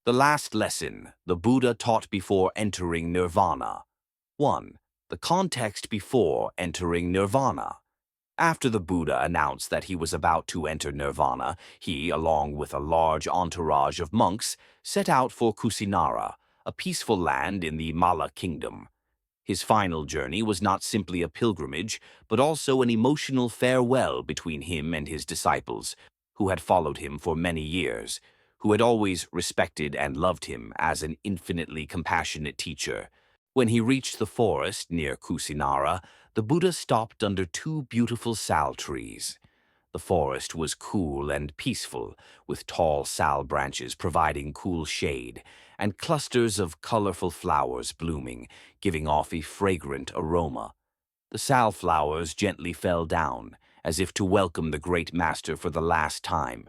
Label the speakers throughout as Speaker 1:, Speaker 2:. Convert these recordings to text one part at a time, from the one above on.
Speaker 1: The last lesson the Buddha taught before entering nirvana. 1. The context before entering nirvana. After the Buddha announced that he was about to enter nirvana, he, along with a large entourage of monks, set out for Kusinara, a peaceful land in the Mala kingdom. His final journey was not simply a pilgrimage, but also an emotional farewell between him and his disciples, who had followed him for many years, who had always respected and loved him as an infinitely compassionate teacher. When he reached the forest near Kusinara, the Buddha stopped under two beautiful sal trees. The forest was cool and peaceful, with tall sal branches providing cool shade, and clusters of colorful flowers blooming, giving off a fragrant aroma. The sal flowers gently fell down, as if to welcome the great master for the last time.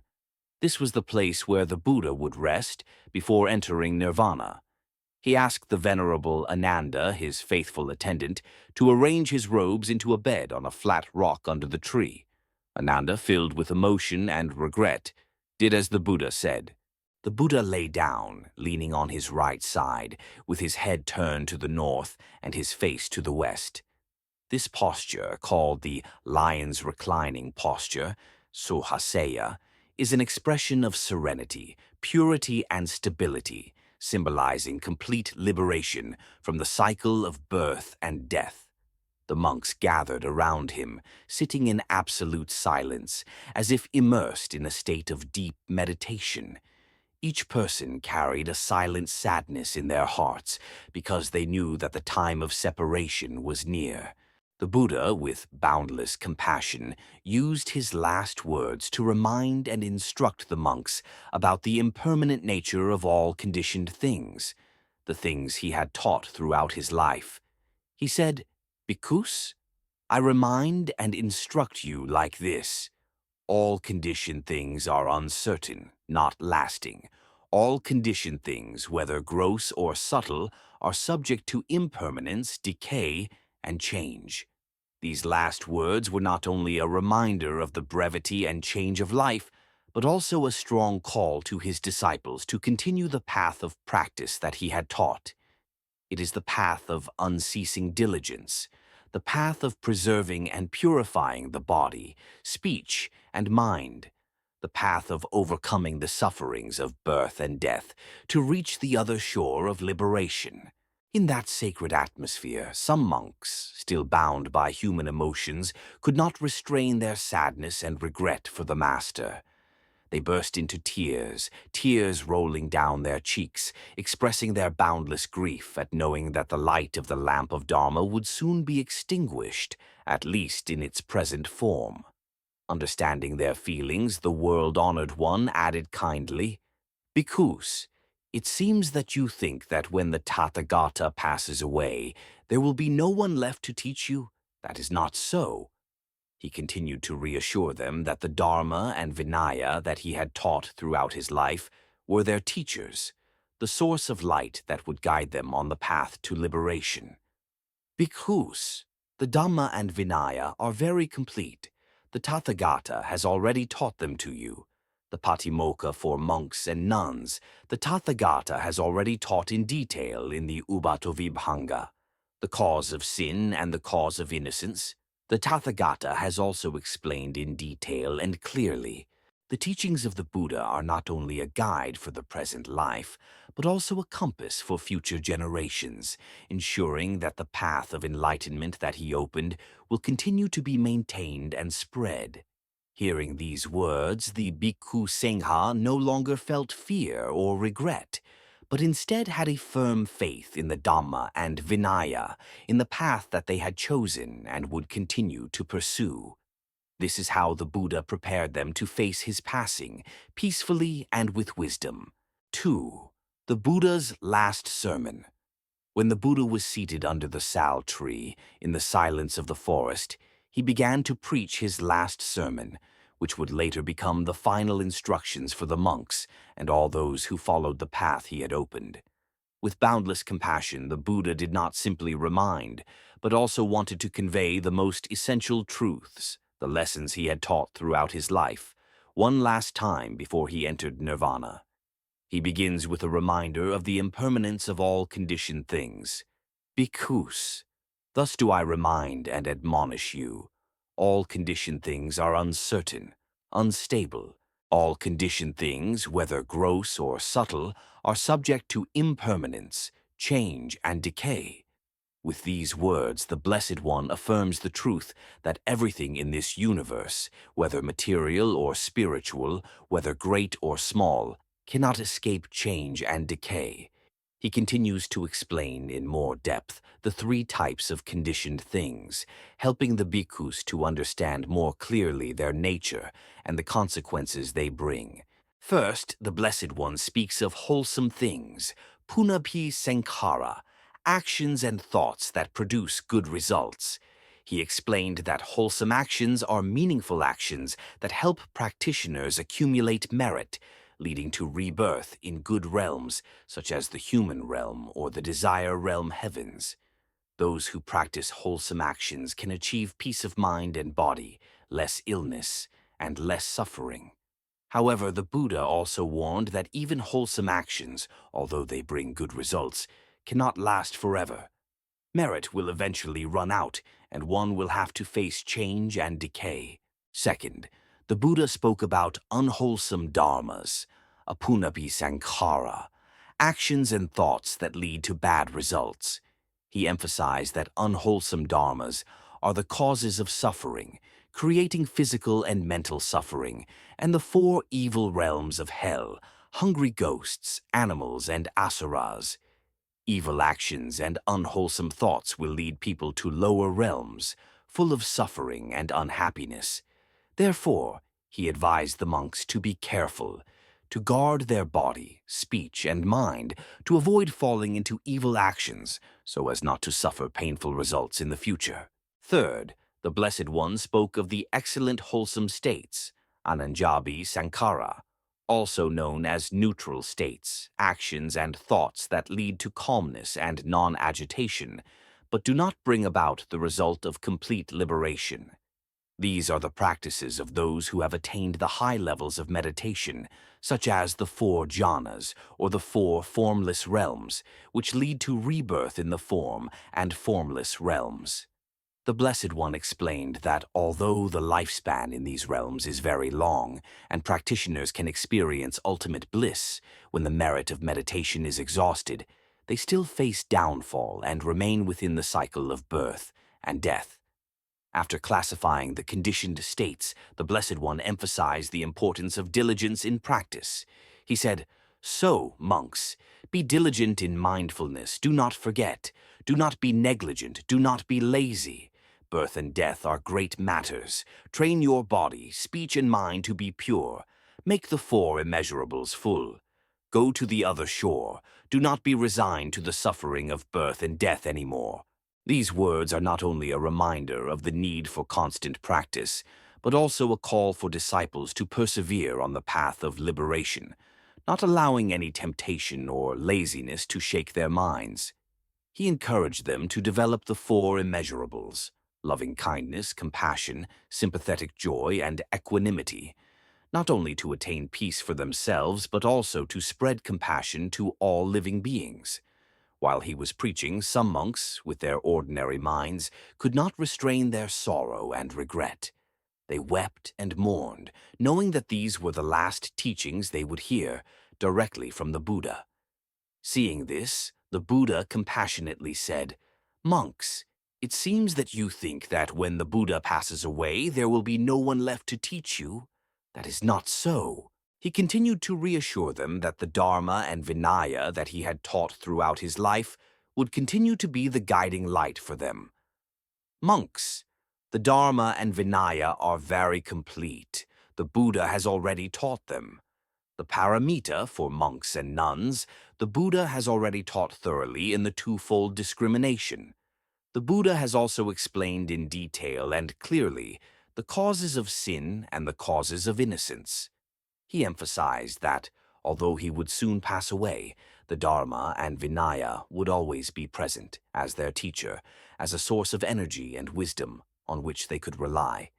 Speaker 1: This was the place where the Buddha would rest before entering nirvana. He asked the venerable Ananda, his faithful attendant, to arrange his robes into a bed on a flat rock under the tree. Ananda, filled with emotion and regret, did as the Buddha said. The Buddha lay down, leaning on his right side, with his head turned to the north and his face to the west. This posture, called the lion's reclining posture, Suhaseya, is an expression of serenity, purity, and stability, symbolizing complete liberation from the cycle of birth and death. The monks gathered around him, sitting in absolute silence, as if immersed in a state of deep meditation. Each person carried a silent sadness in their hearts because they knew that the time of separation was near. The Buddha, with boundless compassion, used his last words to remind and instruct the monks about the impermanent nature of all conditioned things, the things he had taught throughout his life. He said, "Bhikkhus, I remind and instruct you like this. All conditioned things are uncertain, not lasting. All conditioned things, whether gross or subtle, are subject to impermanence, decay, and change." These last words were not only a reminder of the brevity and change of life, but also a strong call to his disciples to continue the path of practice that he had taught. It is the path of unceasing diligence, the path of preserving and purifying the body, speech, and mind, the path of overcoming the sufferings of birth and death to reach the other shore of liberation. In that sacred atmosphere, some monks, still bound by human emotions, could not restrain their sadness and regret for the master. They burst into tears, tears rolling down their cheeks, expressing their boundless grief at knowing that the light of the lamp of Dharma would soon be extinguished, at least in its present form. Understanding their feelings, the world-honored one added kindly, "Bhikkhus, it seems that you think that when the Tathagata passes away, there will be no one left to teach you. That is not so." He continued to reassure them that the Dharma and Vinaya that he had taught throughout his life were their teachers, the source of light that would guide them on the path to liberation. "Bhikkhus, the Dhamma and Vinaya are very complete. The Tathagata has already taught them to you. The Patimokkha for monks and nuns, the Tathagata has already taught in detail in the Ubhatavibhanga. The cause of sin and the cause of innocence, the Tathagata has also explained in detail and clearly. The teachings of the Buddha are not only a guide for the present life, but also a compass for future generations, ensuring that the path of enlightenment that he opened will continue to be maintained and spread." Hearing these words, the Bhikkhu Sangha no longer felt fear or regret, but instead had a firm faith in the Dhamma and Vinaya, in the path that they had chosen and would continue to pursue. This is how the Buddha prepared them to face his passing, peacefully and with wisdom. 2. The Buddha's last sermon. When the Buddha was seated under the sal tree, in the silence of the forest, he began to preach his last sermon, which would later become the final instructions for the monks and all those who followed the path he had opened. With boundless compassion, the Buddha did not simply remind, but also wanted to convey the most essential truths, the lessons he had taught throughout his life, one last time before he entered nirvana. He begins with a reminder of the impermanence of all conditioned things. Bhikkhus, thus do I remind and admonish you. All conditioned things are uncertain, unstable. All conditioned things, whether gross or subtle, are subject to impermanence, change, and decay. With these words, the Blessed One affirms the truth that everything in this universe, whether material or spiritual, whether great or small, cannot escape change and decay. He continues to explain in more depth the three types of conditioned things, helping the bhikkhus to understand more clearly their nature and the consequences they bring. First, the Blessed One speaks of wholesome things, punapi sankhara, actions and thoughts that produce good results. He explained that wholesome actions are meaningful actions that help practitioners accumulate merit, leading to rebirth in good realms such as the human realm or the desire realm heavens. Those who practice wholesome actions can achieve peace of mind and body, less illness, and less suffering. However, the Buddha also warned that even wholesome actions, although they bring good results, cannot last forever. Merit will eventually run out, and one will have to face change and decay. Second, the Buddha spoke about unwholesome dharmas, apunapi sankhara, actions and thoughts that lead to bad results. He emphasized that unwholesome dharmas are the causes of suffering, creating physical and mental suffering, and the four evil realms of hell, hungry ghosts, animals, and asuras. Evil actions and unwholesome thoughts will lead people to lower realms, full of suffering and unhappiness. Therefore, he advised the monks to be careful, to guard their body, speech, and mind, to avoid falling into evil actions so as not to suffer painful results in the future. Third, the Blessed One spoke of the excellent wholesome states, Ananjabi Sankara, also known as neutral states, actions and thoughts that lead to calmness and non-agitation, but do not bring about the result of complete liberation. These are the practices of those who have attained the high levels of meditation, such as the four jhanas, or the four formless realms, which lead to rebirth in the form and formless realms. The Blessed One explained that although the lifespan in these realms is very long, and practitioners can experience ultimate bliss when the merit of meditation is exhausted, they still face downfall and remain within the cycle of birth and death. After classifying the conditioned states, the Blessed One emphasized the importance of diligence in practice. He said, "So, monks, be diligent in mindfulness, do not forget. Do not be negligent, do not be lazy. Birth and death are great matters. Train your body, speech, and mind to be pure. Make the four immeasurables full. Go to the other shore. Do not be resigned to the suffering of birth and death anymore." These words are not only a reminder of the need for constant practice, but also a call for disciples to persevere on the path of liberation, not allowing any temptation or laziness to shake their minds. He encouraged them to develop the four immeasurables: loving kindness, compassion, sympathetic joy, and equanimity, not only to attain peace for themselves, but also to spread compassion to all living beings. While he was preaching, some monks, with their ordinary minds, could not restrain their sorrow and regret. They wept and mourned, knowing that these were the last teachings they would hear directly from the Buddha. Seeing this, the Buddha compassionately said, "Monks, it seems that you think that when the Buddha passes away, there will be no one left to teach you. That is not so." He continued to reassure them that the Dharma and Vinaya that he had taught throughout his life would continue to be the guiding light for them. "Monks, the Dharma and Vinaya are very complete. The Buddha has already taught them. The paramita for monks and nuns, the Buddha has already taught thoroughly in the twofold discrimination. The Buddha has also explained in detail and clearly the causes of sin and the causes of innocence." He emphasized that, although he would soon pass away, the Dharma and Vinaya would always be present as their teacher, as a source of energy and wisdom on which they could rely.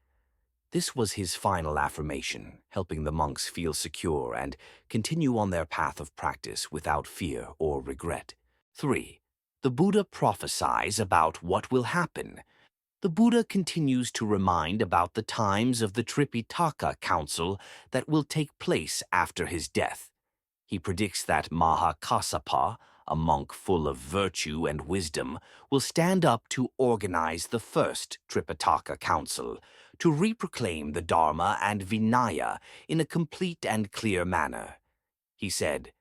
Speaker 1: This was his final affirmation, helping the monks feel secure and continue on their path of practice without fear or regret. 3. The Buddha prophesies about what will happen. The Buddha continues to remind about the times of the Tripitaka Council that will take place after his death. He predicts that Mahakassapa, a monk full of virtue and wisdom, will stand up to organize the first Tripitaka Council, to reproclaim the Dharma and Vinaya in a complete and clear manner. He said,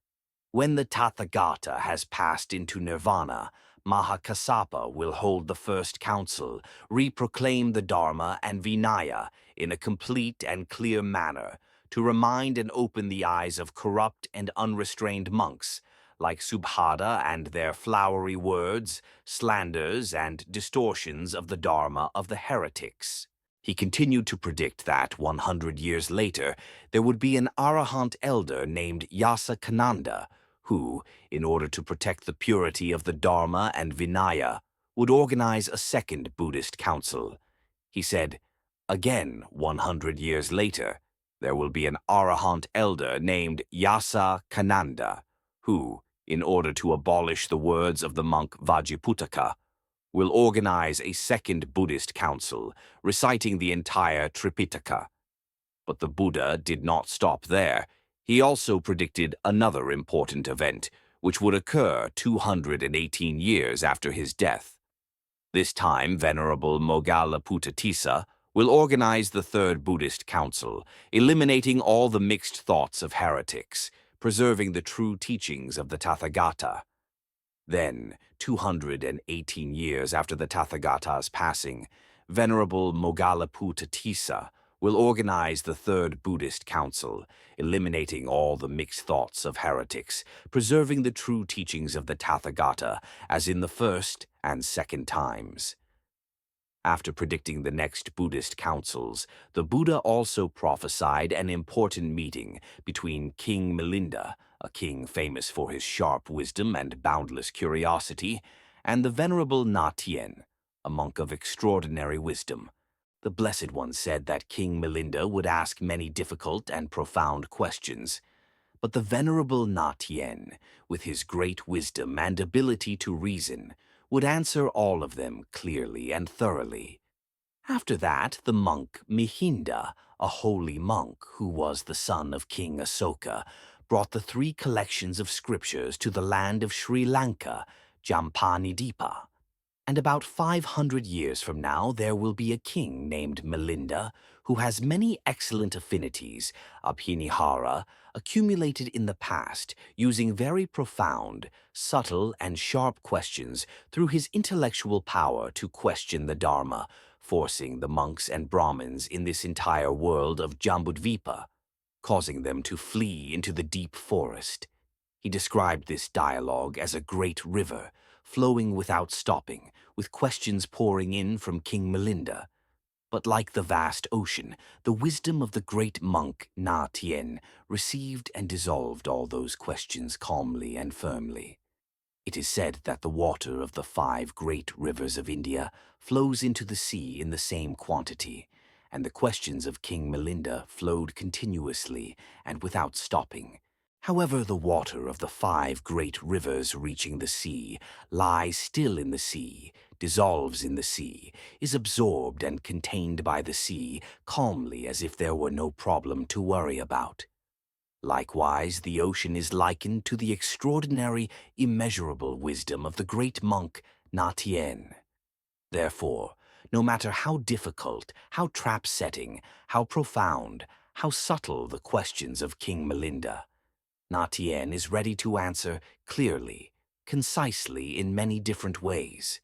Speaker 1: "When the Tathagata has passed into nirvana, Mahakassapa will hold the first council, reproclaim the Dharma and Vinaya in a complete and clear manner, to remind and open the eyes of corrupt and unrestrained monks, like Subhada and their flowery words, slanders, and distortions of the Dharma of the heretics." He continued to predict that 100 years later, there would be an Arahant elder named Yasakananda, who, in order to protect the purity of the Dharma and Vinaya, would organize a second Buddhist council. He said, "Again, 100 years later, there will be an Arahant elder named Yasakananda, who, in order to abolish the words of the monk Vajraputaka, will organize a second Buddhist council, reciting the entire Tripitaka." But the Buddha did not stop there. He also predicted another important event, which would occur 218 years after his death. This time, Venerable Mogalaputtisa will organize the Third Buddhist Council, eliminating all the mixed thoughts of heretics, preserving the true teachings of the Tathagata. Then, 218 years after the Tathagata's passing, Venerable Mogalaputtisa will organize the Third Buddhist Council, eliminating all the mixed thoughts of heretics, preserving the true teachings of the Tathagata as in the first and second times. After predicting the next Buddhist councils, the Buddha also prophesied an important meeting between King Milinda, a king famous for his sharp wisdom and boundless curiosity, and the Venerable Na Tien, a monk of extraordinary wisdom. The Blessed One said that King Milinda would ask many difficult and profound questions, but the Venerable Na Tien, with his great wisdom and ability to reason, would answer all of them clearly and thoroughly. After that, the monk Mihinda, a holy monk who was the son of King Asoka, brought the 3 collections of scriptures to the land of Sri Lanka, Jampanidipa. And about 500 years from now, there will be a king named Milinda who has many excellent affinities, Abhinihara, accumulated in the past, using very profound, subtle, and sharp questions through his intellectual power to question the Dharma, forcing the monks and Brahmins in this entire world of Jambudvipa, causing them to flee into the deep forest. He described this dialogue as a great river, flowing without stopping, with questions pouring in from King Milinda. But like the vast ocean, the wisdom of the great monk Na Tien received and dissolved all those questions calmly and firmly. It is said that the water of the 5 great rivers of India flows into the sea in the same quantity, and the questions of King Milinda flowed continuously and without stopping. However, the water of the 5 great rivers reaching the sea lies still in the sea, dissolves in the sea, is absorbed and contained by the sea calmly as if there were no problem to worry about. Likewise, the ocean is likened to the extraordinary, immeasurable wisdom of the great monk Na Tien. Therefore, no matter how difficult, how trap-setting, how profound, how subtle the questions of King Milinda, Na Tien is ready to answer clearly, concisely in many different ways.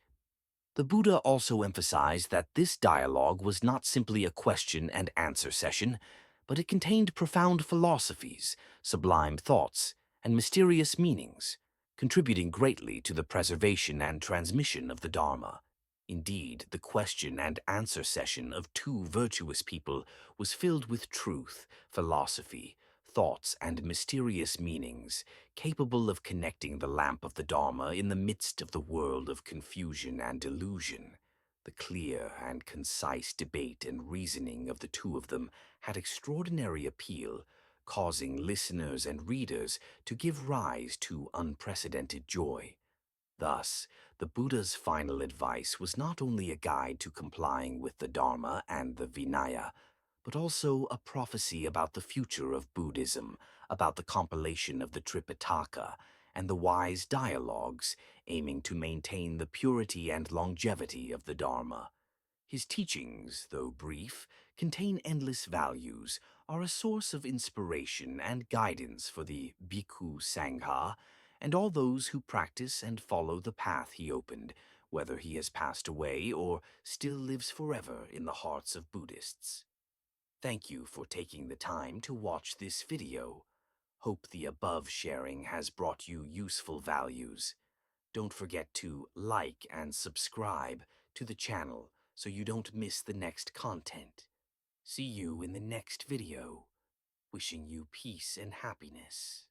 Speaker 1: The Buddha also emphasized that this dialogue was not simply a question and answer session, but it contained profound philosophies, sublime thoughts, and mysterious meanings, contributing greatly to the preservation and transmission of the Dharma. Indeed, the question and answer session of 2 virtuous people was filled with truth, philosophy, thoughts, and mysterious meanings, capable of connecting the lamp of the Dharma in the midst of the world of confusion and delusion. The clear and concise debate and reasoning of the two of them had extraordinary appeal, causing listeners and readers to give rise to unprecedented joy. Thus, the Buddha's final advice was not only a guide to complying with the Dharma and the Vinaya, but also a prophecy about the future of Buddhism, about the compilation of the Tripitaka, and the wise dialogues aiming to maintain the purity and longevity of the Dharma. His teachings, though brief, contain endless values, are a source of inspiration and guidance for the Bhikkhu Sangha and all those who practice and follow the path he opened, whether he has passed away or still lives forever in the hearts of Buddhists. Thank you for taking the time to watch this video. Hope the above sharing has brought you useful values. Don't forget to like and subscribe to the channel so you don't miss the next content. See you in the next video. Wishing you peace and happiness.